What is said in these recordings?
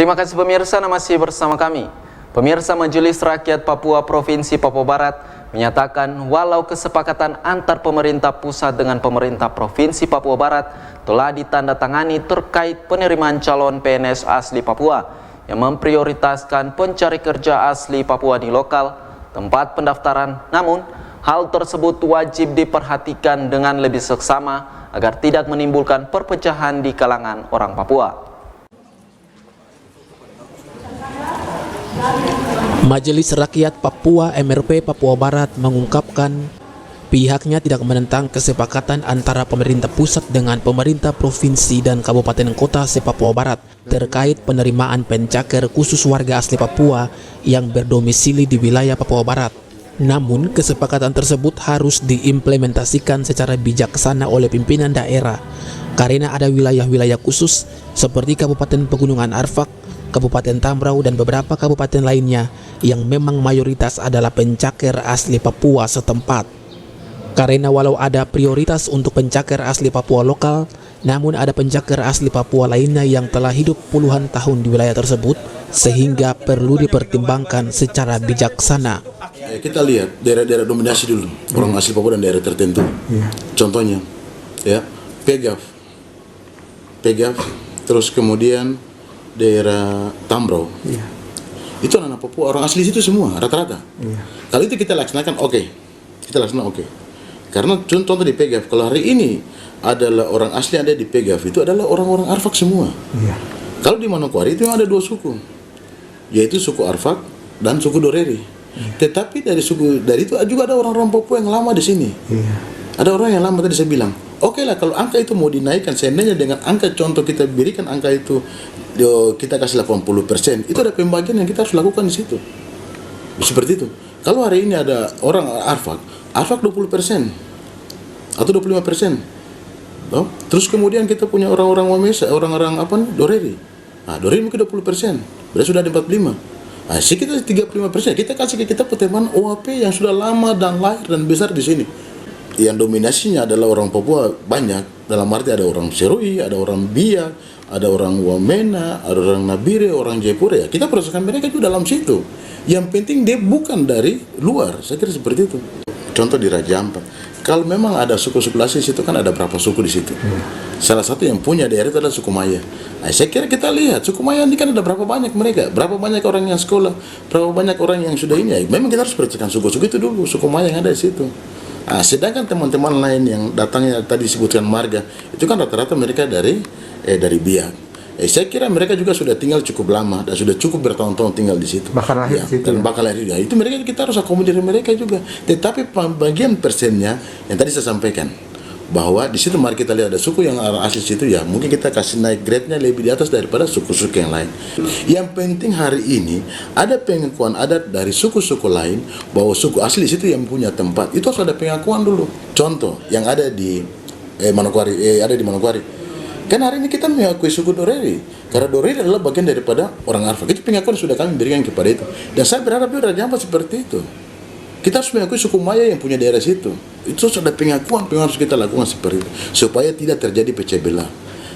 Terima kasih pemirsa, masih bersama kami. Pemirsa, Majelis Rakyat Papua Provinsi Papua Barat menyatakan walau kesepakatan antar pemerintah pusat dengan pemerintah Provinsi Papua Barat telah ditandatangani terkait penerimaan calon PNS asli Papua yang memprioritaskan pencari kerja asli Papua di lokal tempat pendaftaran, namun hal tersebut wajib diperhatikan dengan lebih seksama agar tidak menimbulkan perpecahan di kalangan orang Papua. Majelis Rakyat Papua MRP Papua Barat mengungkapkan pihaknya tidak menentang kesepakatan antara pemerintah pusat dengan pemerintah provinsi dan kabupaten kota se-Papua Barat terkait penerimaan pencaker khusus warga asli Papua yang berdomisili di wilayah Papua Barat. Namun kesepakatan tersebut harus diimplementasikan secara bijaksana oleh pimpinan daerah karena ada wilayah-wilayah khusus seperti Kabupaten Pegunungan Arfak, Kabupaten Tambrau dan beberapa kabupaten lainnya yang memang mayoritas adalah pencaker asli Papua setempat. Karena walau ada prioritas untuk pencaker asli Papua lokal, namun ada pencaker asli Papua lainnya yang telah hidup puluhan tahun di wilayah tersebut, sehingga perlu dipertimbangkan secara bijaksana. Kita lihat daerah-daerah dominasi dulu, orang asli Papua dan daerah tertentu. Contohnya, ya, Pegaf, terus kemudian daerah Tambrau, itu anak-anak Papua, orang asli situ semua, rata-rata. Kalau itu kita laksanakan, oke. Karena contoh di Pegaf, kalau hari ini adalah orang asli yang ada di Pegaf, itu adalah orang-orang Arfak semua. Kalau di Manokwari itu ada dua suku, yaitu suku Arfak dan suku Doreri. Tetapi dari itu juga ada orang-orang Papua yang lama di sini. Ada orang yang lama, tadi saya bilang, oke lah kalau angka itu mau dinaikkan, seandainya dengan angka contoh kita berikan angka itu kita kasih 80%, itu ada pembagian yang kita harus lakukan di situ. Seperti itu. Kalau hari ini ada orang Arfak 20% atau 25%. Terus kemudian kita punya orang-orang Wamesa, orang-orang Doreri. Doreri mungkin 20%, berarti sudah ada 45%. Sekitar 35%. Kita kasih ke kita teman OAP yang sudah lama dan lahir dan besar di sini. Yang dominasinya adalah orang Papua banyak, dalam arti ada orang Serui, ada orang Biak, ada orang Wamena, ada orang Nabire, orang Jayapura, ya kita proseskan mereka juga dalam situ. Yang penting dia bukan dari luar, saya kira seperti itu. Contoh di Raja Ampat, kalau memang ada suku-suku asli situ kan ada berapa suku di situ. Salah satu yang punya daerah itu adalah suku Maya. Saya kira kita lihat suku Maya ini kan ada berapa banyak mereka, berapa banyak orang yang sekolah, berapa banyak orang yang sudah ini. Memang kita harus perhatikan suku-suku itu dulu, suku Maya yang ada di situ. Sedangkan teman-teman lain yang datangnya tadi disebutkan marga, itu kan rata-rata mereka dari Biak. Saya kira mereka juga sudah tinggal cukup lama dan sudah cukup bertahun-tahun tinggal di situ. Bahkan lahir di situ. Dan bahkan lahir juga. Itu mereka kita harus akomodir mereka juga. Tetapi bagian persennya yang tadi saya sampaikan, bahwa di situ mari kita lihat ada suku yang asli situ, ya mungkin kita kasih naik grade-nya lebih di atas daripada suku-suku yang lain. Yang penting hari ini ada pengakuan adat dari suku-suku lain bahwa suku asli situ yang punya tempat itu harus ada pengakuan dulu. Contoh yang ada di Manokwari. Kan hari ini kita mengakui suku Doreri, karena Doreri adalah bagian daripada orang Arfak. Itu pengakuan sudah kami berikan kepada itu. Dan saya berharap juga Raja Ampat seperti itu. Kita harus mengakui suku Maya yang punya daerah situ. Itu sudah pengakuan harus kita lakukan seperti itu, supaya tidak terjadi pecah belah.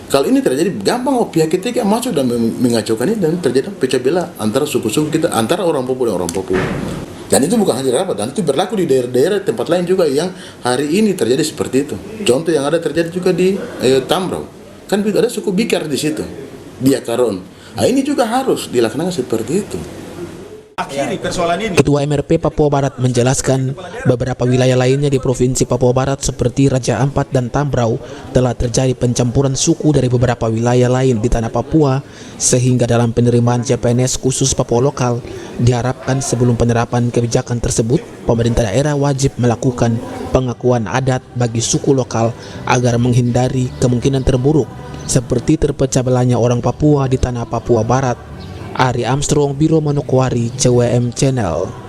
Kalau ini terjadi, gampang pihak ketiga masuk dan mengacaukan ini dan terjadi pecah belah antara suku-suku kita, antara orang Papua dan orang Papua. Dan itu bukan hanya Rabat, dan itu berlaku di daerah-daerah tempat lain juga yang hari ini terjadi seperti itu. Contoh yang ada terjadi juga di Tambrau. Kan ada suku Bikar di situ, Biakaron. Ini juga harus dilaksanakan seperti itu. Akhiri persoalan ini. Ketua MRP Papua Barat menjelaskan beberapa wilayah lainnya di Provinsi Papua Barat seperti Raja Ampat dan Tambrau telah terjadi pencampuran suku dari beberapa wilayah lain di tanah Papua, sehingga dalam penerimaan CPNS khusus Papua lokal diharapkan sebelum penerapan kebijakan tersebut, pemerintah daerah wajib melakukan pengakuan adat bagi suku lokal agar menghindari kemungkinan terburuk seperti terpecah belahnya orang Papua di tanah Papua Barat. Ari Armstrong, Biro Manokwari, CWM Channel.